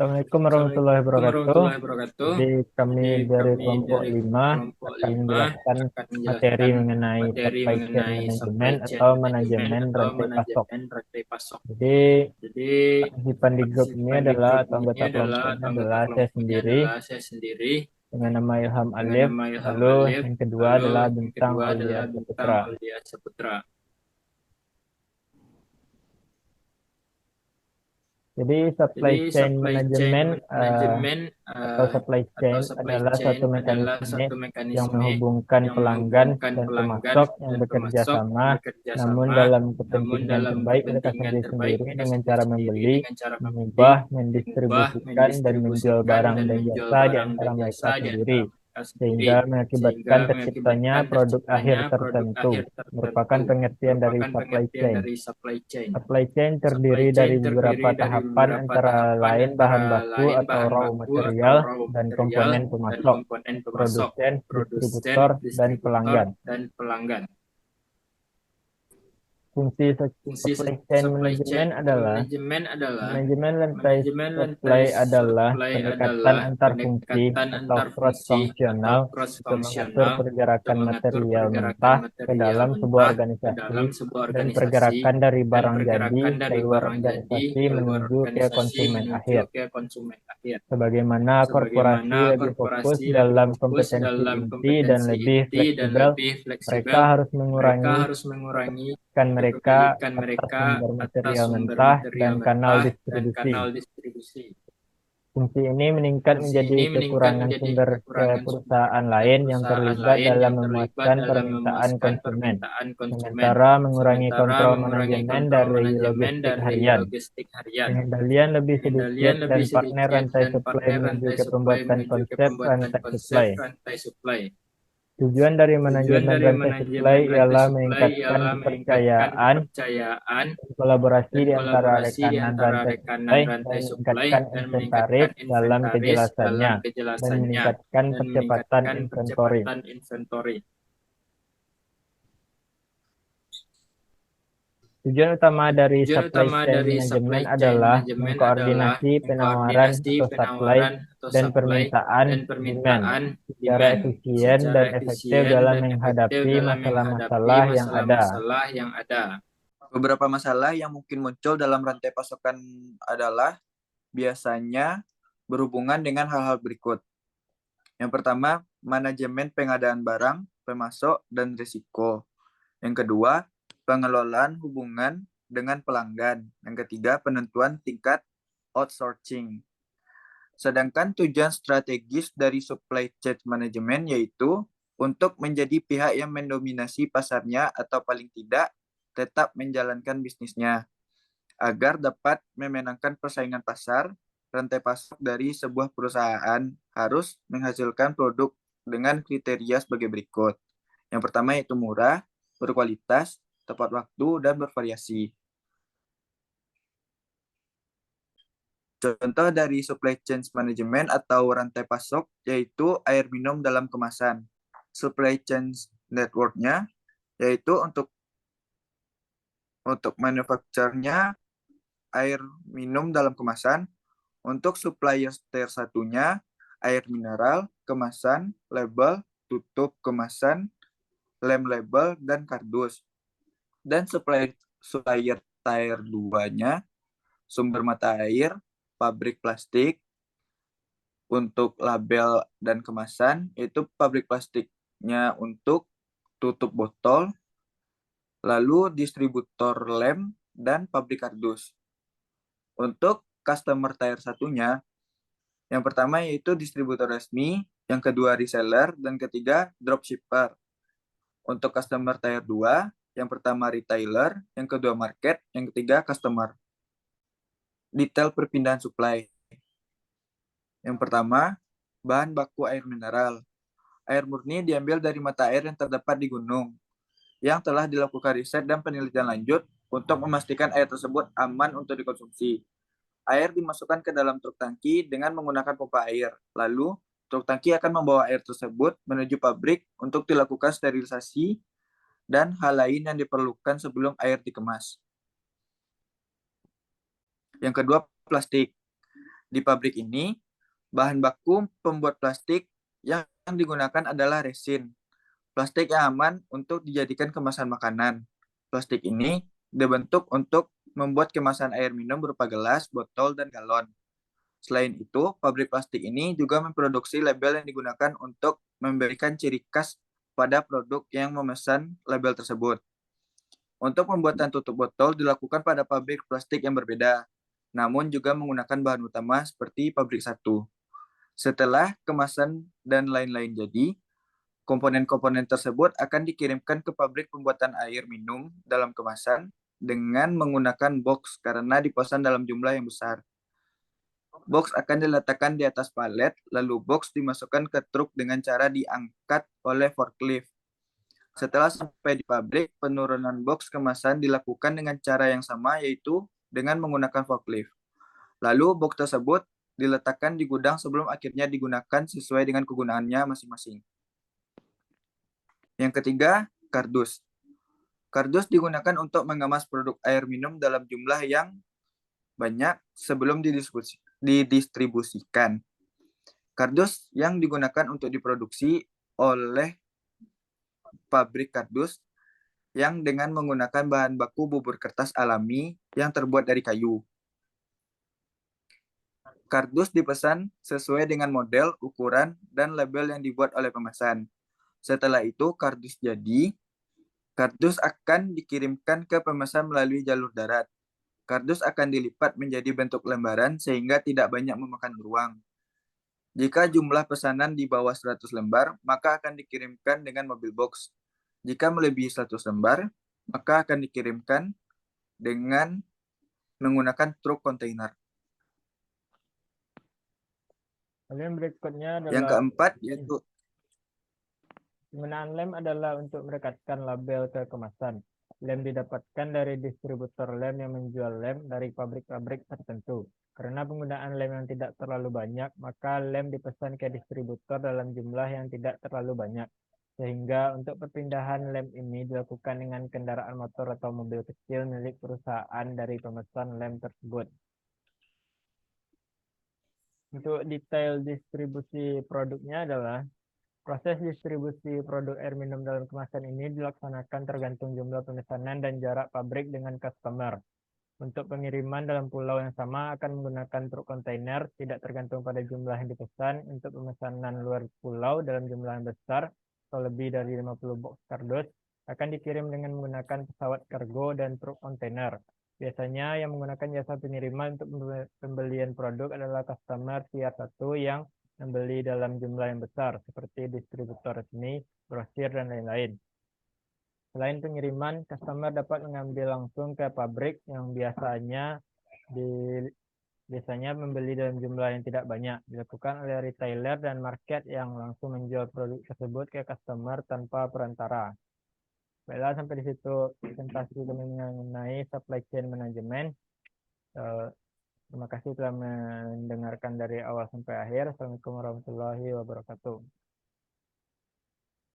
Assalamualaikum warahmatullahi Assalamualaikum wabarakatuh. warahmatullahi wabarakatuh. Jadi kami Jadi dari kami kelompok dari 5 kelompok akan 5 menjelaskan akan materi menjelaskan mengenai materi supply chain mengenai supply management chain atau management manajemen atau rantai pasok. manajemen rantai pasok. Jadi Jadi partisipan di grup ini partisipan di adalah grup atau ini anggota adalah kelompok ini atau anggota adalah saya kelompoknya sendiri adalah saya sendiri dengan nama Ilham dengan Alif. nama Ilham Lalu Alif. yang kedua Lalu adalah yang Bintang kedua Aulia adalah Bintang Saputra. Aulia Saputra. Jadi supply Jadi chain supply chain management management atau supply atau chain supply adalah chain suatu adalah mekanisme satu yang mekanisme menghubungkan yang pelanggan menghubungkan dan pelanggan pemasok yang dan bekerja pemasok sama, yang bekerja namun sama, dalam namun kepentingan dalam terbaik mereka kepentingan terbaik sendiri-sendiri mereka dengan cara sendiri-sendiri membeli, dengan cara membeli, mengubah, mengubah, mendistribusikan, dan menjual mendistribusikan, barang dan dan menjual jasa di barang antara dan mereka jasa di sendiri, antara mereka sendiri, sehingga sehingga mengakibatkan terciptanya mengakibatkan produk akhir terciptanya produk tertentu, akhir merupakan tertentu, pengertian dari merupakan supply pengertian chain. dari supply chain. Supply chain Supply terdiri chain dari beberapa terdiri dari tahapan beberapa antara tahapan lain bahan antara baku lain atau bahan raw baku atau material raw dan material komponen dan pemasok, komponen pemasok, produsen, produsen, distributor, dan distributor, pelanggan. dan pelanggan. Fungsi Fungsi supply chain supply chain manajemen adalah manajemen adalah manajemen rantai manajemen rantai supply adalah supply pendekatan adalah antar fungsi pendekatan atau antar fungsi atau cross-fungsional cross untuk mengatur fungsional untuk pergerakan mengatur material pergerakan mentah ke material dalam sebuah mentah ke organisasi dalam sebuah dan organisasi pergerakan dari dan barang jadi pergerakan dari keluar barang jadi organisasi keluar menuju ke organisasi konsumen menuju akhir. ke konsumen akhir. Sebagaimana korporasi Sebagaimana lebih fokus korporasi lebih dalam fokus kompetensi dalam inti dan kompetensi lebih inti dan fleksibel, lebih mereka fleksibel, harus mereka mengurangi harus mengurangi kan mereka kepemilikan atas mereka sumber atas material sumber mentah dan material kanal mentah dan distribusi. kanal distribusi. Fungsi ini meningkat Fungsi menjadi ini meningkat kekurangan menjadi sumber ke kekurangan sumber perusahaan ke lain yang perusahaan terlibat lain dalam yang terlibat memuaskan dalam permintaan memuaskan konsumen, permintaan konsumen, sementara mengurangi sementara kontrol mengurangi manajemen kontrol dari manajemen logistik dari harian. logistik harian. Pengendalian lebih sedikit Pengendalian dan lebih partner sedikit rantai dan supply partner menuju rantai ke supply pembuatan menuju ke konsep pembuatan rantai konsep supply. rantai supply. Tujuan dari Tujuan manajemen dari rantai supply manajemen rantai ialah supply meningkatkan ialah meningkatkan kepercayaan kepercayaan dan kolaborasi dan di antara kolaborasi di rekanan antara rantai rekanan supply dan rantai supply meningkatkan dan inventaris meningkatkan dalam inventaris kejelasannya dalam dan kejelasannya meningkatkan dan percepatan meningkatkan inventory. percepatan inventory. Tujuan utama dari Tujuan supply utama chain dari supply management chain adalah manajemen adalah mengkoordinasi penawaran mengkoordinasi atau supply penawaran atau dan supply permintaan dan demand permintaan secara demand efisien secara dan efektif efisien dalam dan efektif menghadapi dalam menghadapi masalah-masalah yang ada. masalah-masalah yang ada. Beberapa masalah yang mungkin muncul dalam rantai pasokan adalah biasanya berhubungan dengan hal-hal berikut. Yang pertama, manajemen pengadaan barang, pemasok, dan risiko. Yang kedua, pengelolaan hubungan dengan pelanggan. Yang ketiga, penentuan tingkat outsourcing. Sedangkan tujuan strategis dari supply chain management yaitu untuk menjadi pihak yang mendominasi pasarnya atau paling tidak tetap menjalankan bisnisnya agar dapat memenangkan persaingan pasar. Rantai pasok dari sebuah perusahaan harus menghasilkan produk dengan kriteria sebagai berikut. Yang pertama yaitu murah, berkualitas, tepat waktu, dan bervariasi. Contoh dari supply chain management atau rantai pasok yaitu air minum dalam kemasan. Supply chain network-nya yaitu untuk manufakturnya air minum dalam kemasan, untuk supplier tier satunya air mineral, kemasan, label, tutup kemasan, lem label, dan kardus. Dan supplier tier 2-nya sumber mata air, pabrik plastik, untuk label dan kemasan, itu pabrik plastiknya untuk tutup botol, lalu distributor lem, dan pabrik kardus. Untuk customer tier satunya, yang pertama yaitu distributor resmi, yang kedua reseller, dan ketiga dropshipper. Untuk customer tier 2, yang pertama retailer, yang kedua market, yang ketiga customer. Detail perpindahan supply. Yang pertama, bahan baku air mineral. Air murni diambil dari mata air yang terdapat di gunung, yang telah dilakukan riset dan penelitian lanjut untuk memastikan air tersebut aman untuk dikonsumsi. Air dimasukkan ke dalam truk tangki dengan menggunakan pompa air. Lalu, truk tangki akan membawa air tersebut menuju pabrik untuk dilakukan sterilisasi dan hal lain yang diperlukan sebelum air dikemas. Yang kedua, plastik. Di pabrik ini, bahan baku pembuat plastik yang digunakan adalah resin. Plastik yang aman untuk dijadikan kemasan makanan. Plastik ini dibentuk untuk membuat kemasan air minum berupa gelas, botol, dan galon. Selain itu, pabrik plastik ini juga memproduksi label yang digunakan untuk memberikan ciri khas pada produk yang memesan label tersebut. Untuk pembuatan tutup botol dilakukan pada pabrik plastik yang berbeda, namun juga menggunakan bahan utama seperti pabrik satu. Setelah kemasan dan lain-lain jadi, komponen-komponen tersebut akan dikirimkan ke pabrik pembuatan air minum dalam kemasan dengan menggunakan box karena dipesan dalam jumlah yang besar. Box akan diletakkan di atas palet, lalu box dimasukkan ke truk dengan cara diangkat oleh forklift. Setelah sampai di pabrik, penurunan box kemasan dilakukan dengan cara yang sama, yaitu dengan menggunakan forklift. Lalu box tersebut diletakkan di gudang sebelum akhirnya digunakan sesuai dengan kegunaannya masing-masing. Yang ketiga, kardus. Kardus digunakan untuk mengemas produk air minum dalam jumlah yang banyak sebelum didistribusikan. Kardus yang digunakan untuk diproduksi oleh pabrik kardus yang dengan menggunakan bahan baku bubur kertas alami yang terbuat dari kayu. Kardus dipesan sesuai dengan model, ukuran, dan label yang dibuat oleh pemesan. Setelah itu, kardus jadi. Kardus akan dikirimkan ke pemesan melalui jalur darat. Kardus akan dilipat menjadi bentuk lembaran sehingga tidak banyak memakan ruang. Jika jumlah pesanan di bawah 100 lembar, maka akan dikirimkan dengan mobil box. Jika melebihi 100 lembar, maka akan dikirimkan dengan menggunakan truk kontainer. Lalu yang berikutnya Yang adalah keempat yaitu penggunaan lem adalah untuk merekatkan label ke kemasan. Lem didapatkan dari distributor lem yang menjual lem dari pabrik-pabrik tertentu. Karena penggunaan lem yang tidak terlalu banyak, maka lem dipesan ke distributor dalam jumlah yang tidak terlalu banyak. Sehingga untuk perpindahan lem ini dilakukan dengan kendaraan motor atau mobil kecil milik perusahaan dari pemesan lem tersebut. Untuk detail distribusi produknya adalah proses distribusi produk air minum dalam kemasan ini dilaksanakan tergantung jumlah pemesanan dan jarak pabrik dengan customer. Untuk pengiriman dalam pulau yang sama akan menggunakan truk kontainer, tidak tergantung pada jumlah yang dipesan. Untuk pemesanan luar pulau dalam jumlah yang besar, atau lebih dari 50 box kardus, akan dikirim dengan menggunakan pesawat kargo dan truk kontainer. Biasanya yang menggunakan jasa pengiriman untuk pembelian produk adalah customer tier 1 yang membeli dalam jumlah yang besar, seperti distributor resmi, grosir, dan lain-lain. Selain pengiriman, customer dapat mengambil langsung ke pabrik yang biasanya membeli dalam jumlah yang tidak banyak. Dilakukan oleh retailer dan market yang langsung menjual produk tersebut ke customer tanpa perantara. Baiklah, sampai di situ presentasi kami mengenai supply chain management. Terima kasih telah mendengarkan dari awal sampai akhir. Assalamualaikum warahmatullahi wabarakatuh.